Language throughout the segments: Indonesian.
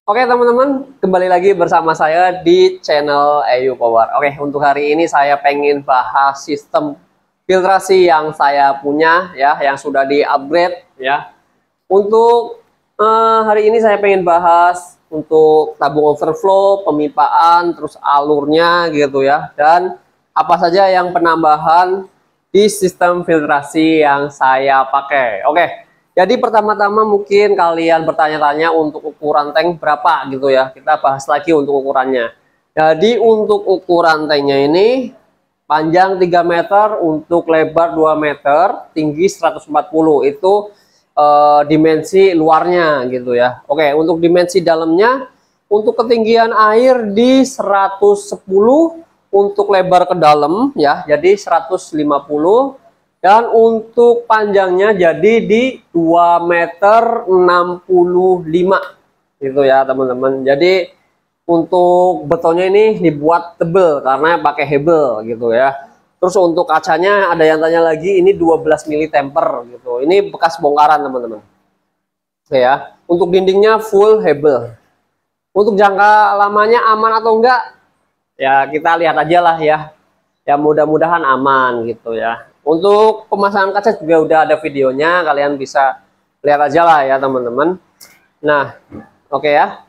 Oke teman-teman, kembali lagi bersama saya di channel EU Power. Oke, untuk hari ini saya pengen bahas sistem filtrasi yang saya punya ya, yang sudah di-upgrade ya. Untuk hari ini saya pengen bahas untuk tabung overflow, pemipaan, terus alurnya gitu ya, dan apa saja yang penambahan di sistem filtrasi yang saya pakai. Oke. Jadi pertama-tama mungkin kalian bertanya-tanya untuk ukuran tank berapa gitu ya. Kita bahas lagi untuk ukurannya. Jadi untuk ukuran tanknya ini panjang 3 meter, untuk lebar 2 meter, tinggi 140. Itu dimensi luarnya gitu ya. Oke, untuk dimensi dalamnya, untuk ketinggian air di 110, untuk lebar ke dalam ya, jadi 150. Dan untuk panjangnya jadi di 2 meter 65 gitu ya teman-teman. Jadi untuk betonnya ini dibuat tebel karena pakai hebel gitu ya. Terus untuk kacanya ada yang tanya lagi, ini 12 mili temper gitu. Ini bekas bongkaran teman-teman. Oke ya. Untuk dindingnya full hebel. Untuk jangka lamanya aman atau enggak? Ya kita lihat aja lah ya. Ya mudah-mudahan aman gitu ya. Untuk pemasangan kaca juga udah ada videonya, kalian bisa lihat aja lah ya teman-teman. Nah, oke ya.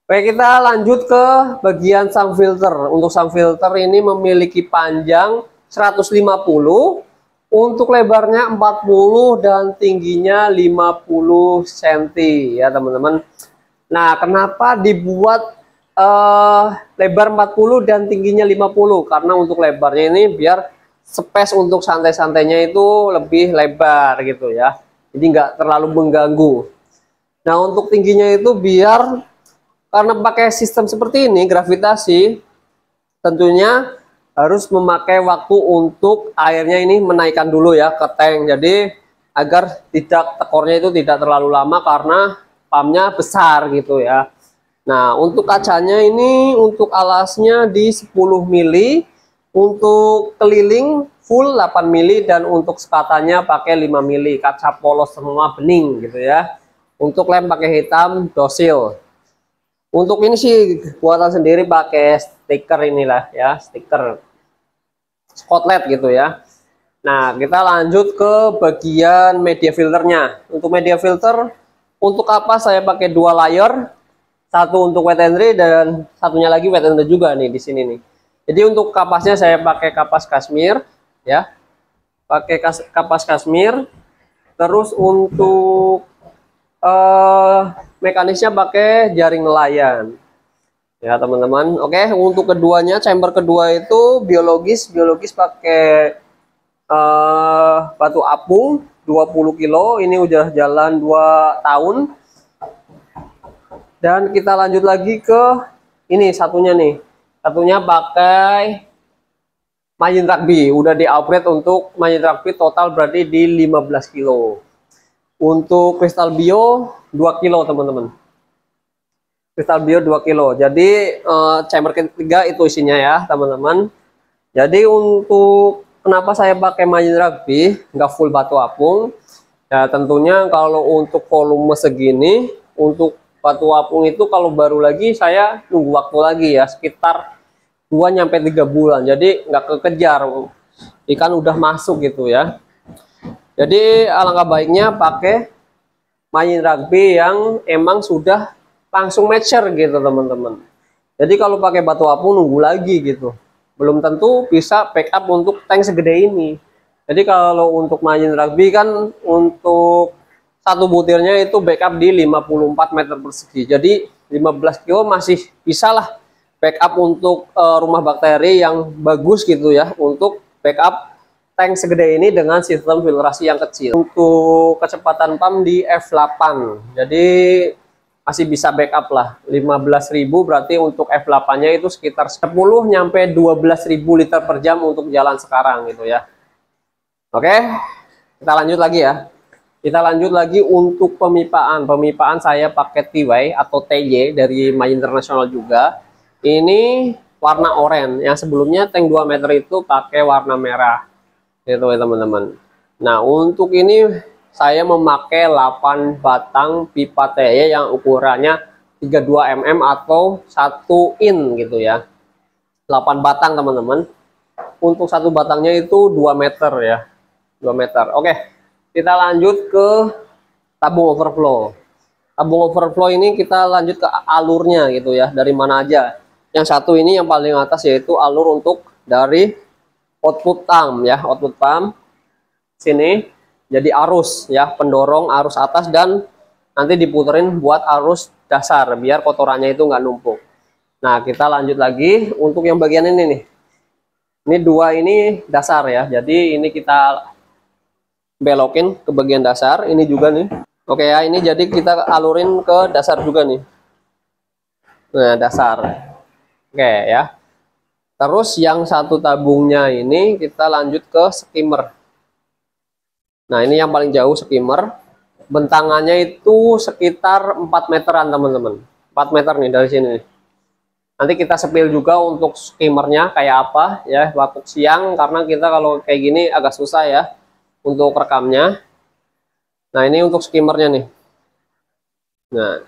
Oke, kita lanjut ke bagian sang filter. Untuk sang filter ini memiliki panjang 150, untuk lebarnya 40 dan tingginya 50 cm ya teman-teman. Nah, kenapa dibuat lebar 40 dan tingginya 50? Karena untuk lebarnya ini biar space untuk santai-santainya itu lebih lebar gitu ya. Jadi nggak terlalu mengganggu. Nah, untuk tingginya itu biar, karena pakai sistem seperti ini gravitasi, tentunya harus memakai waktu untuk airnya ini menaikkan dulu ya ke tank. Jadi agar tidak tekornya itu tidak terlalu lama karena pumpnya besar gitu ya. Nah, untuk kacanya ini untuk alasnya di 10 mili, untuk keliling full 8 mili, dan untuk sekatanya pakai 5 mili, kaca polos semua bening gitu ya. Untuk lem pakai hitam dosil. Untuk ini sih buatan sendiri pakai stiker inilah ya, stiker Spotlight gitu ya. Nah, kita lanjut ke bagian media filternya. Untuk media filter, untuk kapas saya pakai 2 layer, satu untuk wet and dry dan satunya lagi wet and dry juga nih di sini nih. Jadi untuk kapasnya saya pakai kapas Kashmir ya, pakai kapas Kashmir. Terus untuk mekanisnya pakai jaring nelayan ya teman-teman. Oke, untuk keduanya, chamber kedua itu biologis pakai batu apung 20 kilo. Ini udah jalan 2 tahun. Dan kita lanjut lagi ke ini satunya nih. Satunya pakai margin rugby. Udah di-upgrade untuk margin rugby, total berarti di 15 kilo. Untuk kristal bio 2 kilo teman-teman. Kristal bio 2 kilo. Jadi chamber ketiga itu isinya ya teman-teman. Jadi untuk kenapa saya pakai margin rugby, nggak full batu apung? Ya tentunya kalau untuk volume segini, untuk batu apung itu kalau baru lagi saya nunggu waktu lagi ya, sekitar 2 sampai 3 bulan. Jadi nggak kekejar, ikan udah masuk gitu ya. Jadi alangkah baiknya pakai margin rugby yang emang sudah langsung mature gitu teman-teman. Jadi kalau pakai batu apung nunggu lagi gitu, belum tentu bisa backup untuk tank segede ini. Jadi kalau untuk margin rugby kan untuk satu butirnya itu backup di 54 meter persegi. Jadi 15 kilo masih bisa lah backup untuk rumah bakteri yang bagus gitu ya, untuk backup tank segede ini dengan sistem filtrasi yang kecil. Untuk kecepatan pump di F8. Jadi masih bisa backup lah 15.000, berarti untuk F8-nya itu sekitar 10 sampai 12.000 liter per jam untuk jalan sekarang gitu ya. Oke, kita lanjut lagi ya. Kita lanjut lagi untuk pemipaan. Pemipaan saya pakai TY atau TY dari My International juga. Ini warna oranye. Yang sebelumnya tank 2 meter itu pakai warna merah. Gitu ya teman-teman. Nah, untuk ini saya memakai 8 batang pipa TY yang ukurannya 32 mm atau 1 in gitu ya. 8 batang teman-teman. Untuk satu batangnya itu 2 meter ya. 2 meter. Oke, kita lanjut ke tabung overflow. Tabung overflow ini kita lanjut ke alurnya gitu ya. Dari mana aja. Yang satu ini yang paling atas yaitu alur untuk dari output pump ya. Output pump sini jadi arus ya, pendorong arus atas dan nanti diputerin buat arus dasar biar kotorannya itu nggak numpuk. Nah, kita lanjut lagi untuk yang bagian ini nih. Ini dua ini dasar ya. Jadi ini kita belokin ke bagian dasar. Ini juga nih. Oke ya, ini jadi kita alurin ke dasar juga nih. Nah, dasar. Oke ya. Terus yang satu tabungnya ini kita lanjut ke skimmer. Nah, ini yang paling jauh skimmer. Bentangannya itu sekitar 4 meteran teman-teman. 4 meter nih dari sini. Nanti kita sepil juga untuk skimmernya kayak apa ya waktu siang, karena kita kalau kayak gini agak susah ya untuk rekamnya. Nah, ini untuk skimmernya nih. Nah,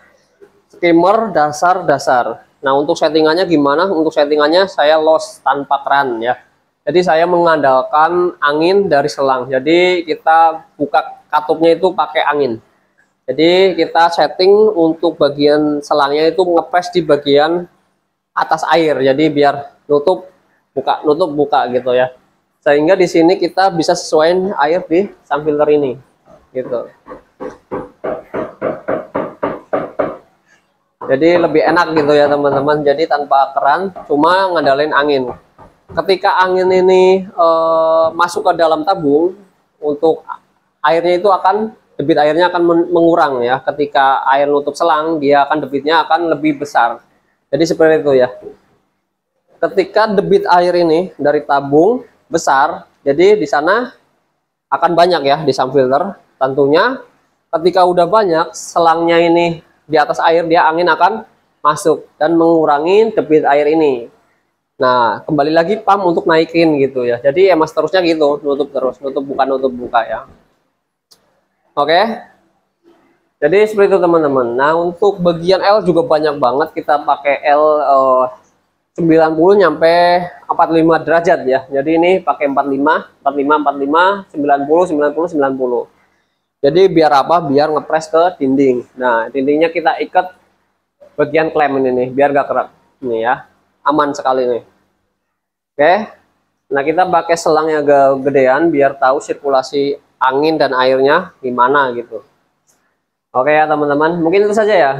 skimmer dasar. Nah, untuk settingannya gimana? Untuk settingannya saya los tanpa keran ya. Jadi saya mengandalkan angin dari selang. Jadi kita buka katupnya itu pakai angin. Jadi kita setting untuk bagian selangnya itu ngepres di bagian atas air. Jadi biar nutup buka gitu ya. Sehingga di sini kita bisa sesuaiin air di sun filter ini gitu. Jadi lebih enak gitu ya teman-teman. Jadi tanpa keran, cuma ngandalin angin. Ketika angin ini masuk ke dalam tabung, untuk airnya itu akan debit airnya akan mengurang ya. Ketika air nutup selang, dia akan debitnya akan lebih besar. Jadi seperti itu ya. Ketika debit air ini dari tabung besar, jadi di sana akan banyak ya di sun filter. Tentunya ketika udah banyak selangnya ini di atas air, dia angin akan masuk dan mengurangi debit air ini. Nah, kembali lagi pump untuk naikin gitu ya. Jadi emang seterusnya gitu, nutup terus, nutup buka ya. Oke. Jadi seperti itu teman-teman. Nah, untuk bagian L juga banyak banget, kita pakai L 90 nyampe 45 derajat ya. Jadi ini pakai 45, 90, 90. Jadi biar apa? Biar ngepres ke dinding. Nah, dindingnya kita ikat bagian klem ini nih, biar gak kerak. Ini ya, aman sekali nih. Oke, nah kita pakai selang yang agak gedean biar tahu sirkulasi angin dan airnya gimana gitu. Oke ya teman-teman, mungkin itu saja ya.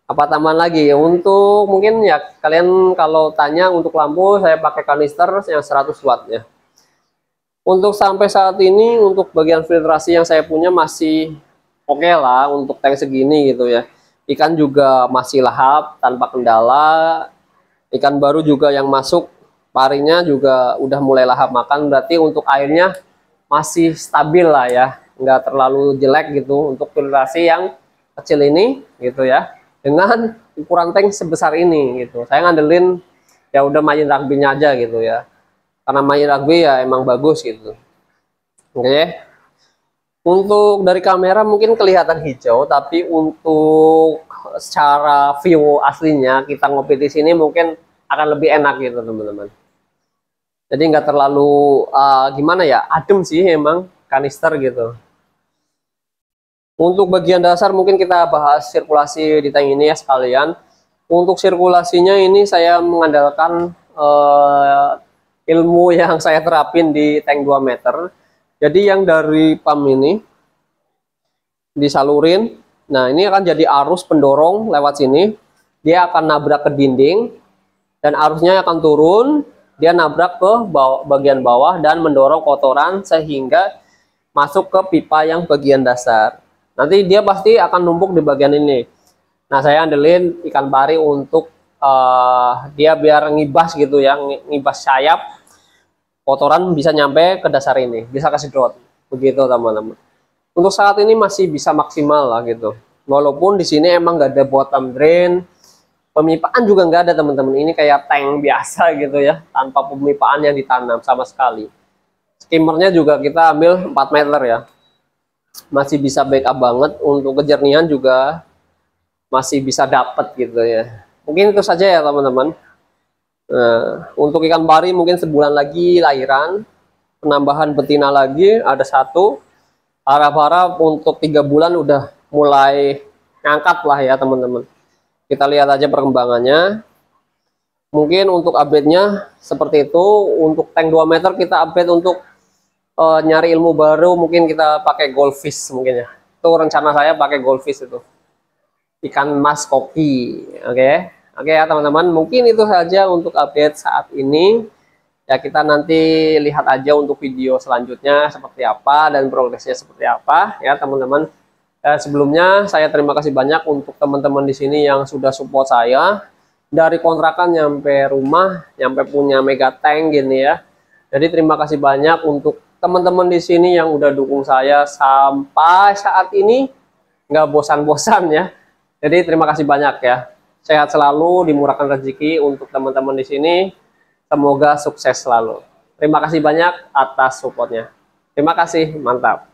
Apa tambahan lagi ya? Untuk mungkin ya kalian kalau tanya untuk lampu, saya pakai kanister yang 100 watt ya. Untuk sampai saat ini untuk bagian filtrasi yang saya punya masih oke lah untuk tank segini gitu ya. Ikan juga masih lahap tanpa kendala. Ikan baru juga yang masuk parinya juga udah mulai lahap makan, berarti untuk airnya masih stabil lah ya, nggak terlalu jelek gitu untuk filtrasi yang kecil ini gitu ya, dengan ukuran tank sebesar ini gitu. Saya ngandelin ya udah Marine Rugby-nya aja gitu ya, karena Marine Rugby ya emang bagus gitu. Oke. Untuk dari kamera mungkin kelihatan hijau, tapi untuk secara view aslinya kita ngopi di sini mungkin akan lebih enak gitu teman-teman. Jadi nggak terlalu gimana ya, adem sih emang kanister gitu. Untuk bagian dasar mungkin kita bahas sirkulasi di tank ini ya sekalian. Untuk sirkulasinya ini saya mengandalkan ilmu yang saya terapin di tank 2 meter. Jadi yang dari pump ini disalurin. Nah, ini akan jadi arus pendorong lewat sini. Dia akan nabrak ke dinding dan arusnya akan turun, dia nabrak ke bagian bawah dan mendorong kotoran sehingga masuk ke pipa yang bagian dasar. Nanti dia pasti akan numpuk di bagian ini. Nah, saya andelin ikan pari untuk dia biar ngibas gitu ya, ngibas sayap. Kotoran bisa nyampe ke dasar ini, bisa kasih dot. Begitu teman-teman. Untuk saat ini masih bisa maksimal lah gitu. Walaupun di sini emang nggak ada bottom drain, pemipaan juga nggak ada teman-teman. Ini kayak tank biasa gitu ya, tanpa pemipaan yang ditanam sama sekali. Skimmernya juga kita ambil 4 meter ya, masih bisa backup banget. Untuk kejernihan juga masih bisa dapat gitu ya. Mungkin itu saja ya teman-teman. Nah, untuk ikan pari mungkin sebulan lagi lahiran, penambahan betina lagi ada satu. Harap-harap untuk 3 bulan udah mulai ngangkat lah ya teman-teman. Kita lihat aja perkembangannya. Mungkin untuk update-nya seperti itu. Untuk tank 2 meter kita update untuk nyari ilmu baru, mungkin kita pakai goldfish mungkin ya. Itu rencana saya pakai goldfish itu. Ikan mas koki. Oke. Oke ya teman-teman, mungkin itu saja untuk update saat ini. Ya kita nanti lihat aja untuk video selanjutnya seperti apa dan progresnya seperti apa ya teman-teman. Sebelumnya saya terima kasih banyak untuk teman-teman di sini yang sudah support saya dari kontrakan nyampe rumah, nyampe punya mega tank gini ya. Jadi terima kasih banyak untuk teman-teman di sini yang udah dukung saya sampai saat ini, nggak bosan-bosan ya. Jadi terima kasih banyak ya. Sehat selalu, dimurahkan rezeki untuk teman-teman di sini. Semoga sukses selalu. Terima kasih banyak atas supportnya. Terima kasih, mantap.